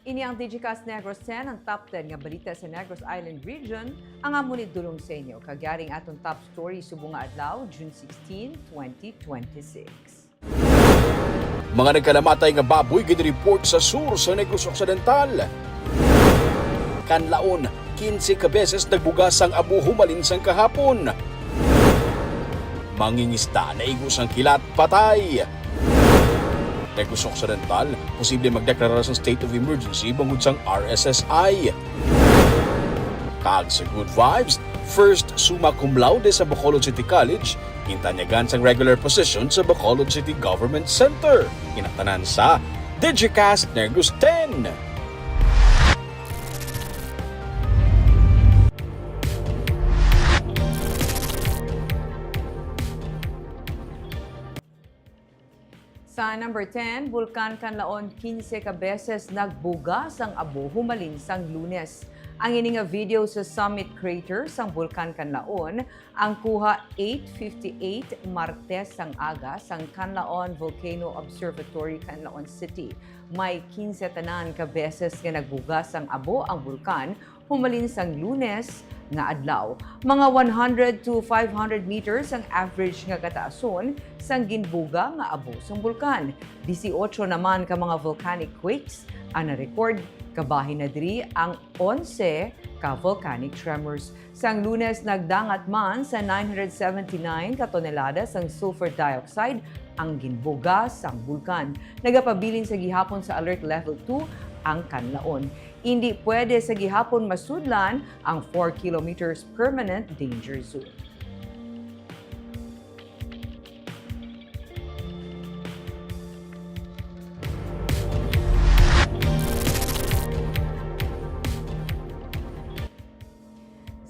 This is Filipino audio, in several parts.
Ini ang Digicast Negros X, ang top 10 nga balita sa Negros Island Region, ang amunid dulong sa inyo. Kagyaring atong top story subong nga adlaw, June 16, 2026. Mga nagkalamatay nga baboy gid-report sa sur sa Negros Occidental. Kanlaon, 15 ka beses nagbugas ang abo humalin sang kahapon. Mangingista na igos ang kilat patay. Negros Occidental, posible magdeklara sa state of emergency bangod sang RSSI. Kag sa good vibes, first summa cum laude sa Bacolod City College, intanyagan sang regular position sa Bacolod City Government Center. Kinatanan sa Digicast Negros X. Sa number 10, Bulkan Kanlaon 15 ka beses nagbugas ang abo humalin sang Lunes. Ang ini nga video sa summit crater sang Bulkan Kanlaon ang kuha 8:58 Martes sang aga sang Kanlaon Volcano Observatory, Kanlaon City. May 15 tanan ka beses nga nagbugas ang abo ang bulkan humalin sang Lunes nga adlaw. Mga 100 to 500 meters ang average nga kataason sang ginbuga nga abo sang bulkan. 18 naman ka mga volcanic quakes ang na-record, kabahin na diri ang 11 ka volcanic tremors. Sang Lunes nagdangat man sa 979 ka tonelada sang sulfur dioxide ang ginbuga sang bulkan. Nagapabilin sa gihapon sa alert level 2 ang Kanlaon. Hindi pwede sa gihapon masudlan ang 4 kilometers permanent danger zone.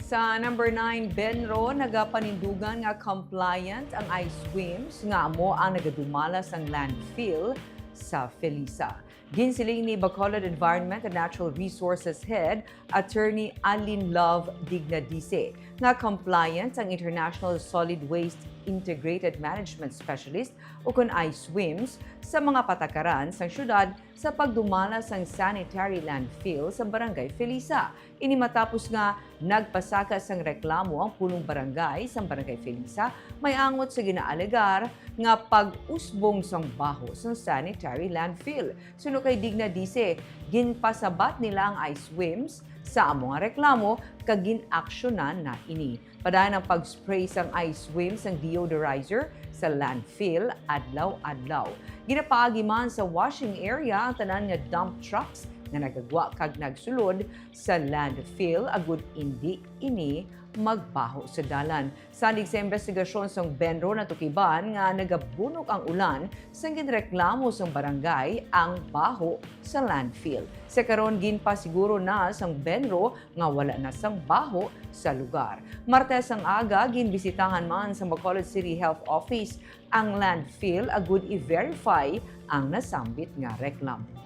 Sa number 9, Benro, nagapanindugan nga compliant ang I-Swims nga amo ang nagadumala sang landfill sa Felisa. Ginsiling ni Bacolod Environment and Natural Resources Head, Attorney Alin Love Dignadice, nga compliant ang International Solid Waste Integrated Management Specialist o kun I-Swims sa mga patakaran sang syudad sa pagdumala sang sanitary landfill sa Barangay Felisa. Ini matapos nga nagpasaka sang reklamo ang punong barangay sa Barangay Felisa, may angot sa ginaalegar nga pag-usbong sang baho sa sanitary landfill. Suno kay Dignadice, ginpasabat nila ang I-Swims sa among reklamo kag ginaksyonan na ini. Padayon ang pag-spray sang I-Swims sang deodorizer sa landfill adlaw-adlaw. Ginapaagi man sa washing area ang tanan nga dump trucks nga nagagwa kag nagsulod sa landfill agud hindi ini magbaho sa dalan. Sanig sa investigasyon sang Benro natukiban nga nagabunok ang ulan sang ginreklamo sang barangay ang baho sa landfill. Sa karon ginpasiguro na sang Benro nga wala na sang baho sa lugar. Martes ang aga ginbisitahan man sa Bacolod City Health Office ang landfill agud i-verify ang nasambit nga reklamo.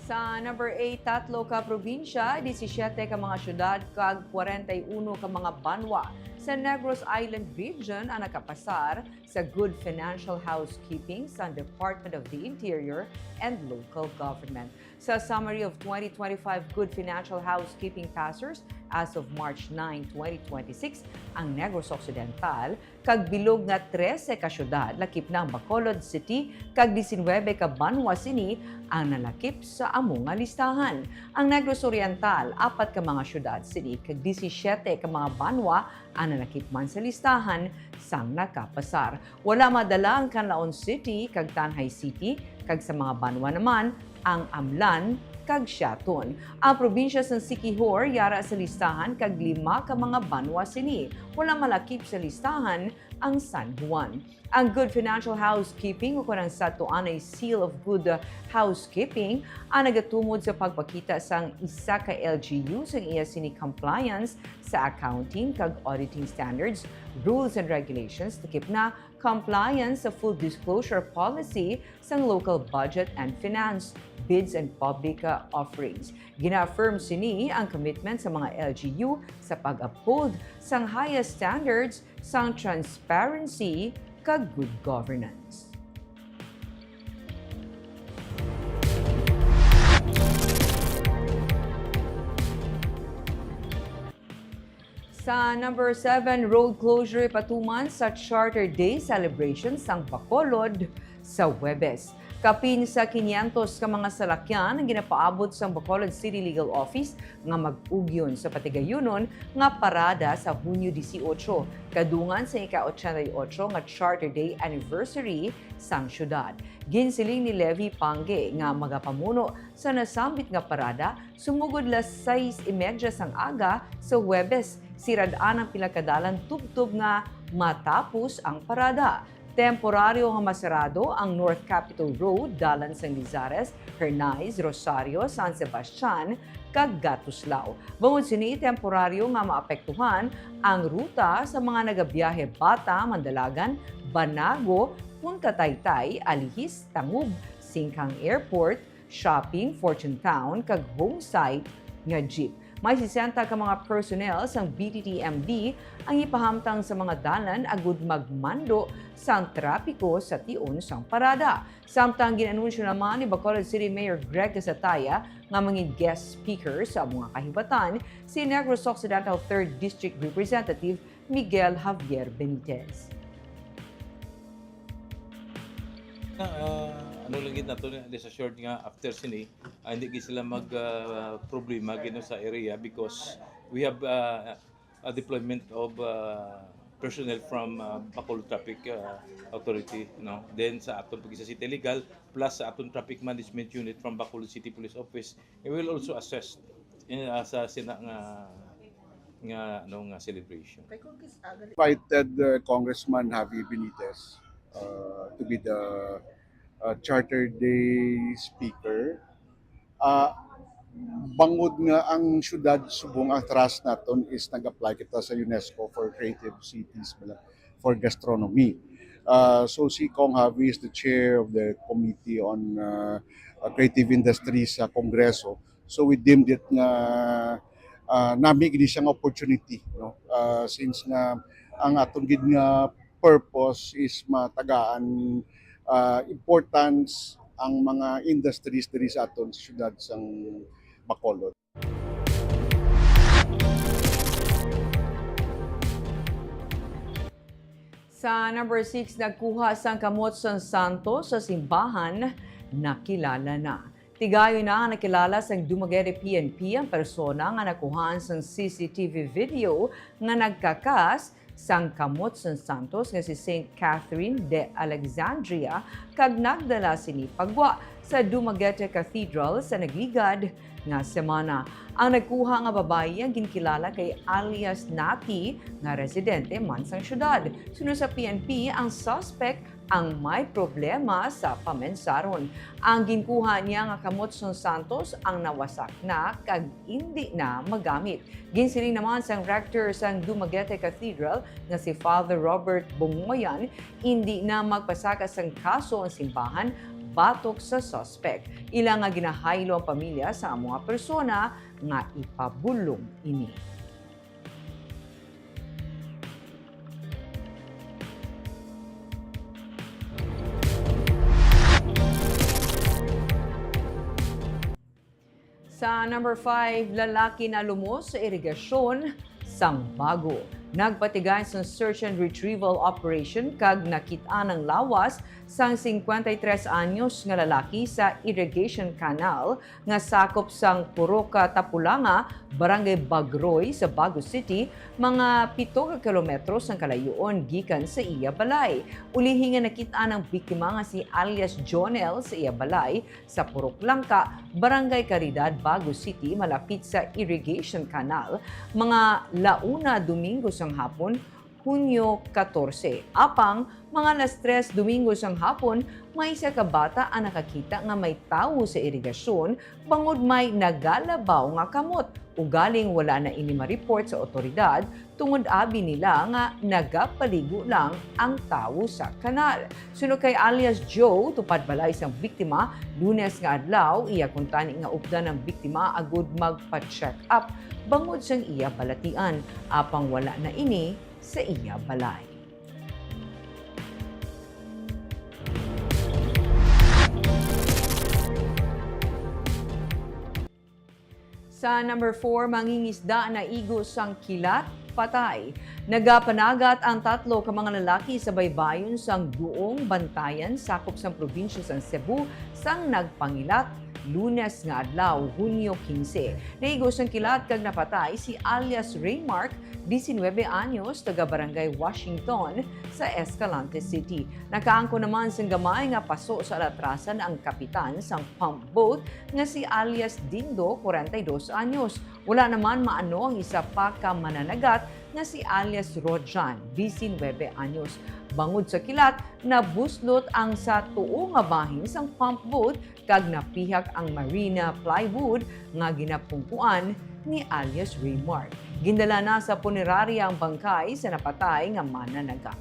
Sa number 8, tatlo ka probinsya, 17 ka mga syudad, kag 41 ka mga banwa sa Negros Island Region ang nakapasar sa Good Financial Housekeeping sa Department of the Interior and Local Government. Sa summary of 2025 Good Financial Housekeeping passers as of March 9, 2026, ang Negros Occidental kag bilog nga 13 ka syudad lakip na ang Bacolod City kag 19 ka banwa sini ang nalakip sa among nga listahan. Ang Negros Oriental, 4 ka mga syudad sini kag 17 ka mga banwa ang nalakip man sa listahan sang nakapasar. Wala madala ang Canlaon City kag Tanhay City kag sa mga banwa naman ang Amlan kag Siaton. Ang probinsya sa Siquijor yara sa listahan kag 5 ka mga banwa sini. Wala malakip sa listahan ang San Juan. Ang Good Financial Housekeeping o kunang sa tuanay Seal of Good Housekeeping ang nagatumod sa pagpakita sang isa ka LGU sa iya sini compliance sa accounting kag auditing standards, rules and regulations takip na compliance sa full disclosure policy sang local budget and finance, bids and public sa offerings. Gina-affirm sini ang commitment sa mga LGU sa pag-uphold sang highest standards sang transparency kag good governance. Sa number 7, road closure patuman sa Charter Day celebration sang Bacolod sa Huwebes. Kapin sa 500 ka mga salakyan ang ginapaabot sa Bacolod City Legal Office nga mag-ugyon sa patigayunon nga parada sa Hunyo 18, kadungan sa ika-88 nga Charter Day anniversary sang syudad. Ginsiling ni Levi Pangge nga magapamuno sa nasambit nga parada sumugod las 6:30 sang aga sa Huwebes. Siradaan ang pilakadalan tubtob nga matapos ang parada. Temporaryo nga masarado ang North Capitol Road dalan sa Lizares, Hernais, Rosario, San Sebastian, kag Gatuslao. Bangod sini temporaryo nga maapektuhan ang ruta sa mga nagabiyahe Bata, Mandalagan, Banago, Punta Taytay, Alihis, Tangub, Singkang Airport, Shopping, Fortune Town, kag home site nga jeep. May 60 ka mga personnel sang BTTMD ang ipahamtang sa mga dalan agud magmando sang trapiko sa tion sang parada. Samtang ginanunsyo naman ni Bacolod City Mayor Greg Casataya nga mga guest speaker sa mga kahibatan si Negros Occidental 3rd District Representative Miguel Javier Benitez. Ano lang gid nato ni sa short nga after sini hindi gid sila mag problema gino sa area because we have a deployment of personnel from Bacolod Traffic Authority, then sa aton pag sa City Legal plus sa aton Traffic Management Unit from Bacolod City Police Office. We will also assist sa sina nga celebration. Invited Congressman Javi Benitez to be the Charter Day speaker. Bangod nga ang syudad subong ang trust naton is nag-apply kita sa UNESCO for creative cities for gastronomy. So si Kong Javi is the chair of the committee on creative industries sa Kongreso. So we deemed it nga nami gid siyang opportunity, since nga ang aton gid nga purpose is matagaan importance ang mga industries diri sa aton syudad sang Bacolod. Sa number 6, nagkuha sang kamot sang santo sa simbahan, nakilala na. Tigayo na ang nakilala sang Dumaguete PNP ang persona nga nakuhaan sang CCTV video nga nagkakas sang kamot sang Santos nga si St. Catherine de Alexandria kag nagdala sini pagwa sa Dumaguete Cathedral sa nagligad nga semana. Ang nagkuha nga babae ang ginkilala kay alias Nati nga residente man sang syudad. Sunod sa PNP, ang suspect ang may problema sa pamensaron. Ang ginkuha niya nga kamot sang Santos ang nawasak na kag hindi na magamit. Ginsiling naman sang rector sang Dumaguete Cathedral nga si Father Robert Bongoyan, hindi na magpasaka sang kaso ang simbahan batok sa suspect. Ilang nga ginahaylo ang pamilya sa mga persona nga ipabulong ini. Sa number 5, lalaki na lumos sa irigasyon sang Bago. Nagpatigay sa search and retrieval operation kag nakita ng lawas sang 53 anyos nga lalaki sa irrigation canal nga sakop sang Puroka, Tapulanga, Barangay Bagroy sa Bago City, mga 7 kilometros ang kalayuon gikan sa iya balay. Ulihi nga nakita ng biktima nga si alias Jonel sa iya balay sa Purok Langka, Barangay Caridad, Bago City, malapit sa irrigation canal. Mga launa Domingo sang hapon, Hunyo 14. Apang mga alas 3 Domingo sang hapon, may isa ka bata ang nakakita nga may tawo sa irigasyon bangod may nagalabaw nga kamot. Ugaling wala na ini ma-report sa otoridad tungod abi nila nga nagapaligo lang ang tawo sa kanal. Suno kay alias Joe, tupad balay sang biktima, Lunes nga adlaw, iya kuntani nga updan ng biktima agud magpa-check up bangod sang iya balatian. Apang wala na ini sa iya balay. Sa number 4, mangingisda na igos sang kilat, patay. Nagapanagat ang 3 ka mga lalaki sa baybayon sang Duong Bantayan, sakop sang probinsya sang Cebu, sang nagpangilat Lunes nga adlaw, Hunyo 15. Naigos ang kilat kag napatay si alias Raymark, 19 anyos, taga Barangay Washington sa Escalante City. Nakaangko naman sang gamay nga paso sa alatrasan ang kapitan sang pump boat nga si alias Dindo, 42 anyos. Wala naman maano ang isa pa ka mananagat nga si alias Rojan, 19 anyos. Bangod sa kilat, nabuslot ang sa tuo nga bahin sang pump boat kag napihak ang marina plywood nga ginapungkuan ni alias Raymark. Gindala na sa punerarya ang bangkay sa napatay nga mananagat.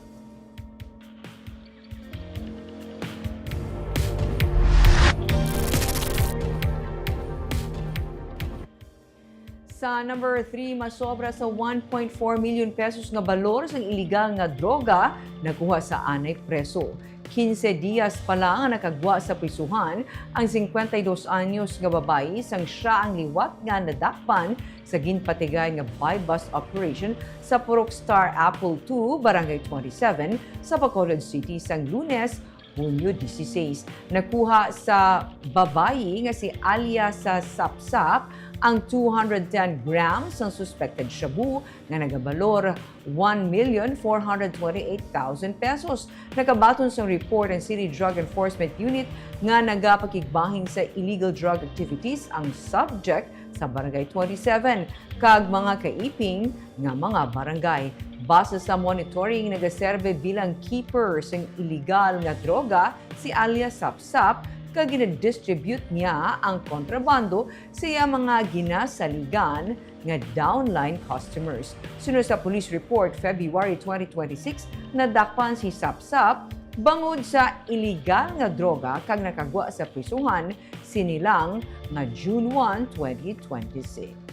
Sa number 3, masobra sa 1.4 million pesos nga balor sa iligal nga droga nakuha sa anay preso. 15 dias pa lang ang nakagwa sa prisuhan ang 52 anyos nga babae sang siya ang liwat nga nadakpan sa ginpatigay nga buy-bust operation sa Purok Star Apple 2, Barangay 27 sa Bacolod City sang Lunes, Hunyo 16. Nakuha sa babae nga si Alia sa Sapsap ang 210 grams ng suspected shabu nga nagabalor 1,428,000 pesos. Nakabaton sa report ng City Drug Enforcement Unit nga nagapakigbahin sa illegal drug activities ang subject sa Barangay 27 kag mga kaiping nga mga barangay. Base sa monitoring, nagaserve bilang keeper sa illegal nga droga si alias Sapsap kag gina-distribute niya ang kontrabando sa iya mga ginasaligan nga downline customers. Sunod sa police report February 2026, nadakpan si Sapsap bangod sa illegal nga droga kag nakagwa sa prisuhan sinilang nga June 1, 2026.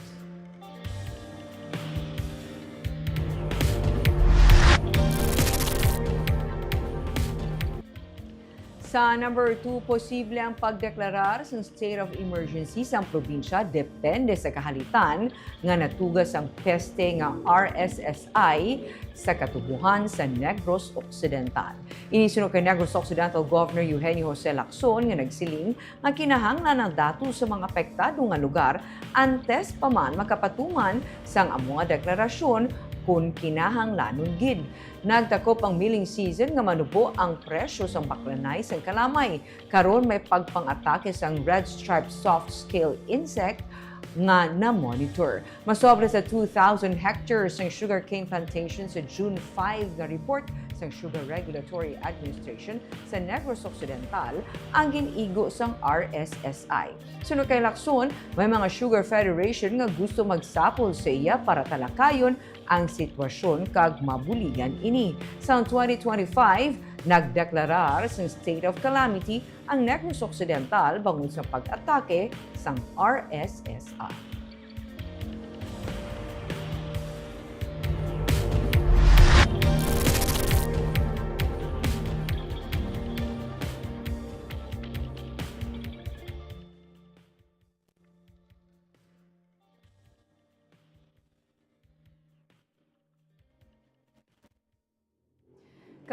Sa number 2, posible ang pagdeklarar sa state of emergency sa probinsya depende sa kahalitan nga natugas ang peste nga RSSI sa katubuhan sa Negros Occidental. Inisunod kay Negros Occidental Governor Eugenio Jose Lacson nga nagsiling nga kinahanglan ng datos sa mga apektado nga lugar antes pa man makapatuman sang mga deklarasyon kung kinahanglanon gid. Nagtakop ang milling season nga manubo ang presyo sa baklanay sa kalamay. Karon may pagpang-atake sang red striped soft scale insect nga na-monitor. Masobra sa 2,000 hectares ng sugarcane plantation sa June 5 nga report sa Sugar Regulatory Administration sa Negros Occidental ang ginigo sang RSSI. Sunod kay Lacson, may mga Sugar Federation nga gusto magsapol sa iya para talakayon ang sitwasyon kag mabuligan ini. Sa 2025, nagdeklarar sa state of calamity ang Negros Occidental bangod sa pag-atake sang RSSI.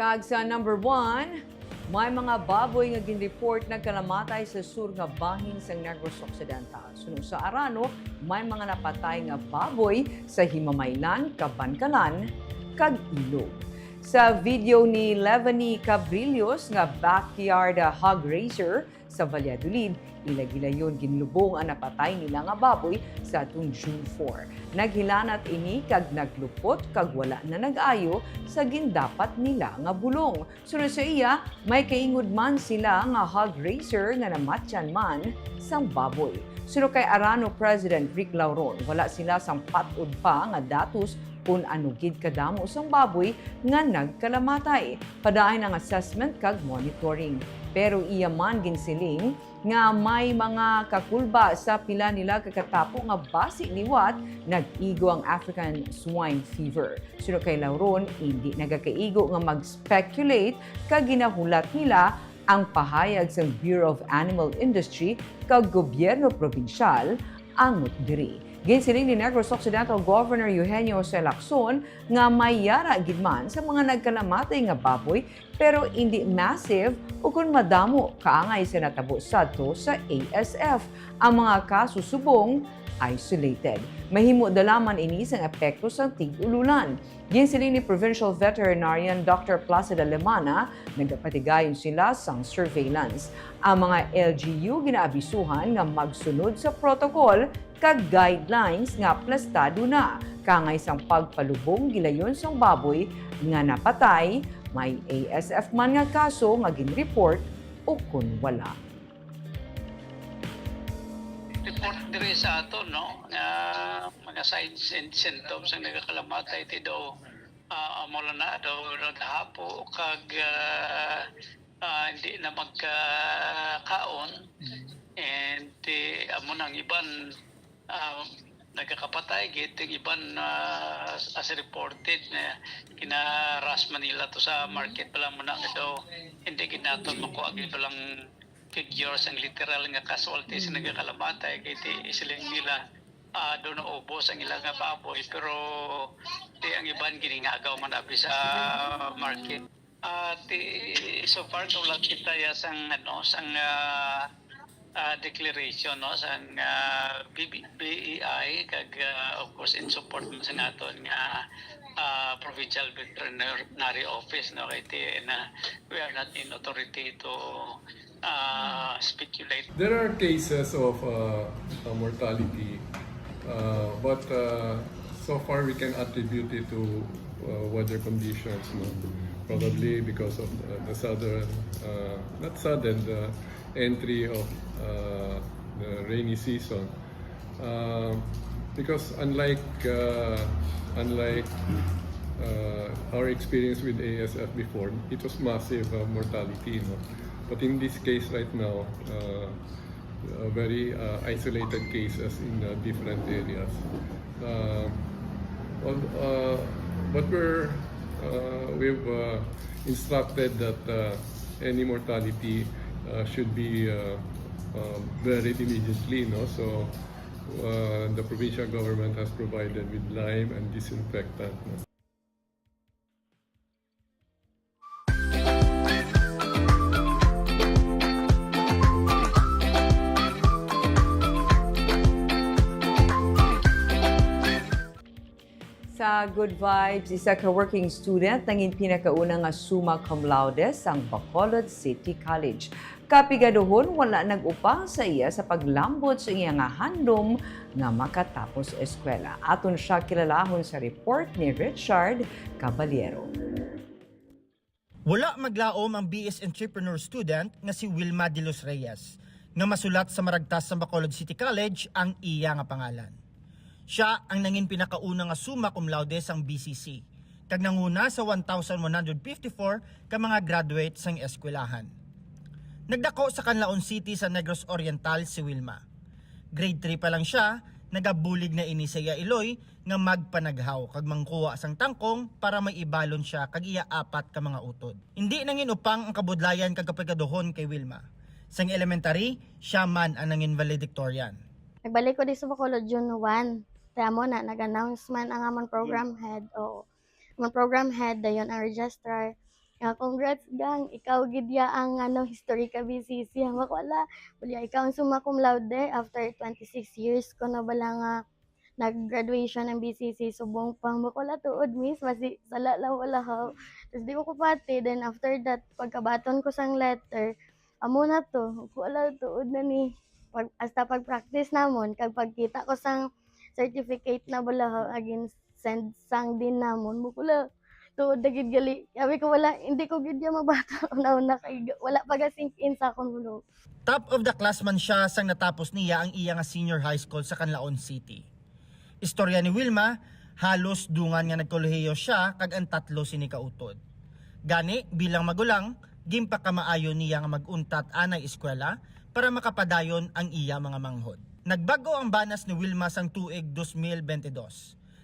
Kag sa number 1, may mga baboy nga gin-report na kalamatay sa sur nga bahin sa Negros Occidental. Sunod sa Arano, may mga napatay nga baboy sa Himamaylan, Kabankalan, kag Ilog. Sa video ni Levany Cabrillos nga backyard hog raiser Sa Valladolid, ilagilayon ginlubong ang napatay nila nga baboy sa atong June 4. Naghilanat ini kag naglupot kag wala na nag-ayo sa gindapat nila nga bulong. Sunod sa iya, may kaingod man sila nga hog raiser nga namatyan man sang baboy. Sunod kay Arano President Rick Lauron, wala sila sang patud pa nga datos kung ano gid kadamo sang baboy nga nagkalamatay. Padayon ang assessment kag monitoring. Pero iya man ginsiling nga may mga kakulba sa pila nila kakatapo nga basi liwat nag-igo ang African swine fever. Sunod kay Lauron, hindi nagakaigo nga mag-speculate kag ginahulat nila ang pahayag sa Bureau of Animal Industry kag gobyerno probinsyal angot diri. Ginsiling ni Negros Occidental Governor Eugenio C. Lacson nga may yara gid man sa mga nagkalamatay nga baboy pero hindi massive o kung madamo kaangay sa natabo sadto sa ASF. Ang mga kaso subong isolated. Mahimo dalaman ini sang epekto sa tig-ululan. Ginsiling ni Provincial Veterinarian Dr. Placida Lemana, nagapatigayon sila sang surveillance. Ang mga LGU ginaabisuhan nga magsunod sa protocol kag guidelines nga plastado na. Kangay sang pagpalubong gilayon sang baboy nga napatay, may ASF man nga kaso nga ginreport o kun wala. Report diri sa ato no nga mga signs and symptoms ang nagakalamatay ti do amol na do naghapo kag hindi na magkakaon and amo nang iban nagkakapatay gid iban as reported na kinaras Manila to sa market pala mo na ito hindi ginaton makuha gid palang figures ang literal nga casualties na nagkakalamatay kay silang nila doon na ubos ang ilang nga baboy pero ang iban giningagaw man abi sa market so far wala kita ya sang sang declaration no sang BEI kag of course in support mo sa naton nga provincial veterinary office no kay na we are not in authority to speculate. There are cases of mortality, but so far we can attribute it to weather conditions, no? Probably because of the sudden, not sudden, the entry of the rainy season. Because unlike our experience with ASF before, it was massive mortality, no? But in this case right now, very isolated cases in different areas. But we've instructed that any mortality should be buried immediately. No? So the provincial government has provided with lime and disinfectant. No? Sa Good Vibes, isa ka working student nangin pinakauna nga summa cum laude sang Bacolod City College. Kapigaduhon wala nag-upang sa iya sa paglambot sa iya nga handom nga makatapos eskwela. Aton siya kilalahon sa report ni Richard Caballero. Wala maglaom ang BS Entrepreneur student nga si Wilma de los Reyes nga masulat sa maragtas sa Bacolod City College ang iya nga pangalan. Siya ang nangin pinakauna nga summa cum laude sang BCC, kag nanguna sa 1,154 ka mga graduate sang eskwelahan. Nagdako sa Canlaon City sa Negros Oriental si Wilma. Grade 3 pa lang siya, nagabulig na ini sa iya Iloy nga magpanaghaw kag mangkuha sang tangkong para may ibalon siya kag iya 4 ka mga utod. Hindi nangin upang ang kabudlayan kag kapigaduhon kay Wilma. Sang elementary, siya man ang nangin valedictorian. Nagbalik ko di sa Bacolod June 1. Kaya mo na, nag-announcement ang amon program head. O, amon program head, dayon ang registrar. Congrats gang, ikaw gidya ang history ka BCC. Ang wala, ikaw ang summa cum laude after 26 years ko na bala nga nag-graduation ng BCC. Subong pang wala tuod, miss. Basi, sala lang wala ha. Tapos di ko pati. Then after that, pagkabaton ko sang letter, amo na to, wala tuod na ni. Hasta pag-practice namon, kag pagkita ko sang certificate na bala agin send sang din namon, mukula tuod na gid gali. Sabi ko wala, hindi ko gid ya mabata una-una kay wala pa ga sink in sa akong ulo. Top of the class man siya sang natapos niya ang iya nga senior high school sa Canlaon City. Istorya ni Wilma, halos dungan nga nagkolehiyo siya kag ang tatlo sini kautod. Gani bilang magulang, gimpakamaayo niya nga maguntat anay eskwela para makapadayon ang iya mga manghod. Nagbago ang banas ni Wilma sang tuig 2022.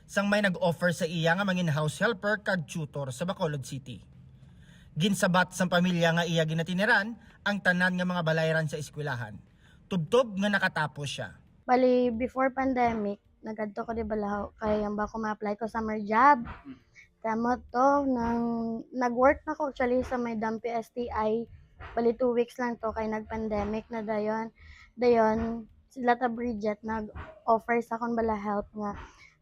Sang may nag-offer sa iya nga mangin house helper kag tutor sa Bacolod City. Ginsabat sang pamilya nga iya ginatiniran ang tanan nga mga balayran sa eskwelahan. Tubtob nga nakatapos siya. Bali, before pandemic, nagadto ko di balaw kay ang ba ko ma-apply ko summer job. Tama to, nag-work na ko actually sa may Dampi STI. Bali 2 weeks lang to kay nag-pandemic na dayon. Dayon, sila ta Bridget nag-offer sa akong bala help nga.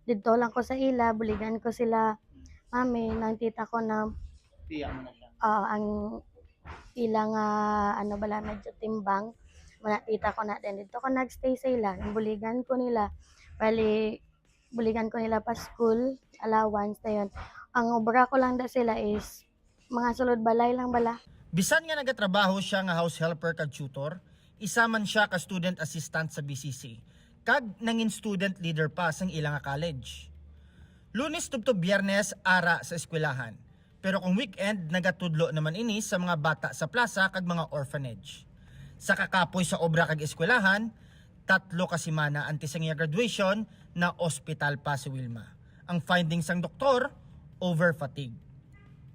Dito lang ko sa ila, buligan ko sila. Mami, nang tita ko na ang ilang ano bala medyo timbang. Wala tita ko na din. Dito ko nagstay sa ila. Buligan ko nila. Bali, buligan ko nila pa school, allowance na yun. Ang obra ko lang da sila is mga sulod balay lang bala. Bisan nga nagatrabaho siya nga house helper kag tutor, isa man siya ka student assistant sa BCC, kag nangin student leader pa sang ilang nga college. Lunes tubto Biyernes ara sa eskwelahan, pero kung weekend nagatudlo naman ini sa mga bata sa plaza kag mga orphanage. Sa kakapoy sa obra kag eskwelahan, 3 ka semana antes sang iya graduation na ospital pa si Wilma. Ang findings sang doktor, over fatigue.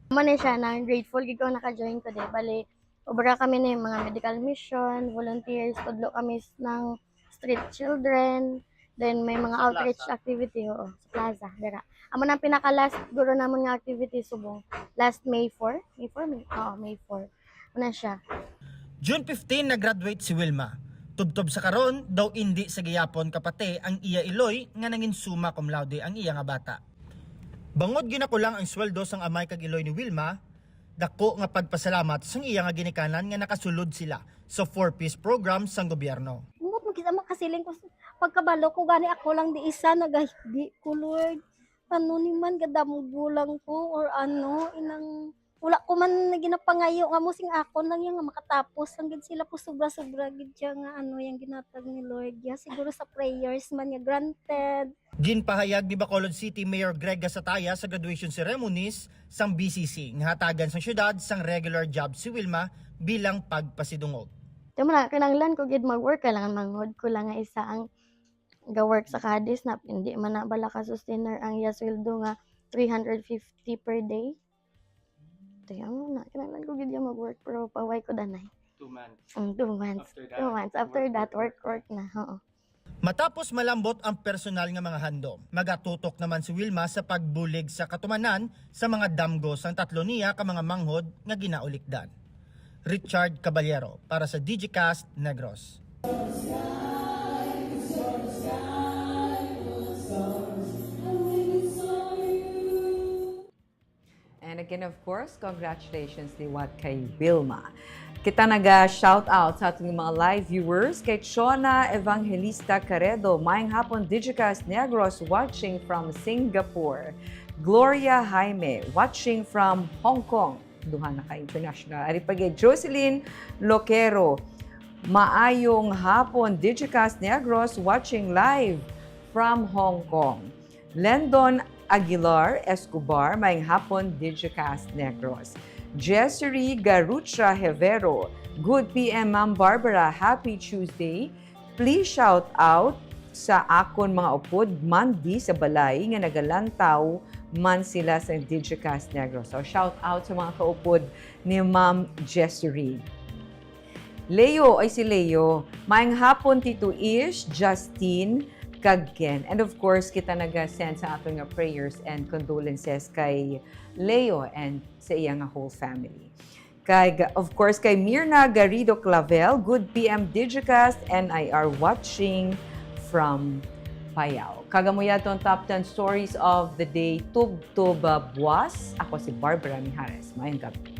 Man siya na grateful gid ko naka-join ko de. Bali, obra kami ni mga medical mission, volunteers, tudlo kami ng street children, then may mga outreach activity sa plaza dira. Amo nang pinaka last guro namon nga activity subong last May 4, May 4. Una siya. June 15 nag-graduate si Wilma. Tubtob sa karon daw hindi sa giyapon kapate ang iya iloy nga nangin summa cum laude ang iya nga bata. Bangod ginakulang ang sweldo sang amay kag iloy ni Wilma, dako nga pagpasalamat sang iya nga ginikanan nga nakasulod sila sa 4-piece program sang gobyerno. Ngot makita makasiling ko pagkabalo ko gani ako lang di isa nagahigdi ko Lord. Ano ni man gadamugulang ko or ano inang wala ko man ginapangayo nga musing ako lang yang nga makatapos lang gid sila po sobra-sobra gid siya nga ano yang ginatag ni Lord. Ya siguro sa prayers man nga granted. Ginpahayag ni Bacolod City Mayor Greg Gasataya sa graduation ceremonies sang BCC nga hatagan sang syudad sang regular job si Wilma bilang pagpasidungog. Tama na kinahanglan ko gid mag-work kailangan manghod ko lang nga isa ang ga-work sa kadis na hindi man na bala ka sustainer ang iya sweldo nga 350 per day. Tayo na kinahanglan ko gid mag-work pero paway ko danay. 2 months. 2 months. 2 months after that work na. Oo. Matapos malambot ang personal nga mga handom, magatutok naman si Wilma sa pagbulig sa katumanan sa mga damgo sang tatlo niya ka mga manghod nga ginaulikdan. Richard Caballero para sa Digicast Negros. And again, of course, congratulations liwat kay Wilma. Kita naga-shout out sa ating mga live viewers kay Chona Evangelista Caredo, maayong hapon Digicast Negros watching from Singapore. Gloria Jaime watching from Hong Kong. Duha na ka-international. Aripagay Jocelyn Loquero, maayong hapon Digicast Negros watching live from Hong Kong. Lendon Aguilar Escobar, maayong hapon Digicast Negros. Jessery Garucha Hevero, good PM Ma'am Barbara, happy Tuesday. Please shout out sa akon mga upod mandi sa balay nga nagalantaw man sila sa Digicast Negros. So shout out sa mga kaupod ni Ma'am Jessery. Leo ay si Leo. Maayong hapon Tito Ish, Justine, Kagken. And of course, kita naga-send sa ating prayers and condolences kay Leo and sa iyang whole family. Of course, kay Mirna Garrido Clavel, good PM Digicast, and I are watching from Payao. Kagamuya itong top 10 stories of the day, Tub Buwas. Ako si Barbara Mijares. Mayang gabi.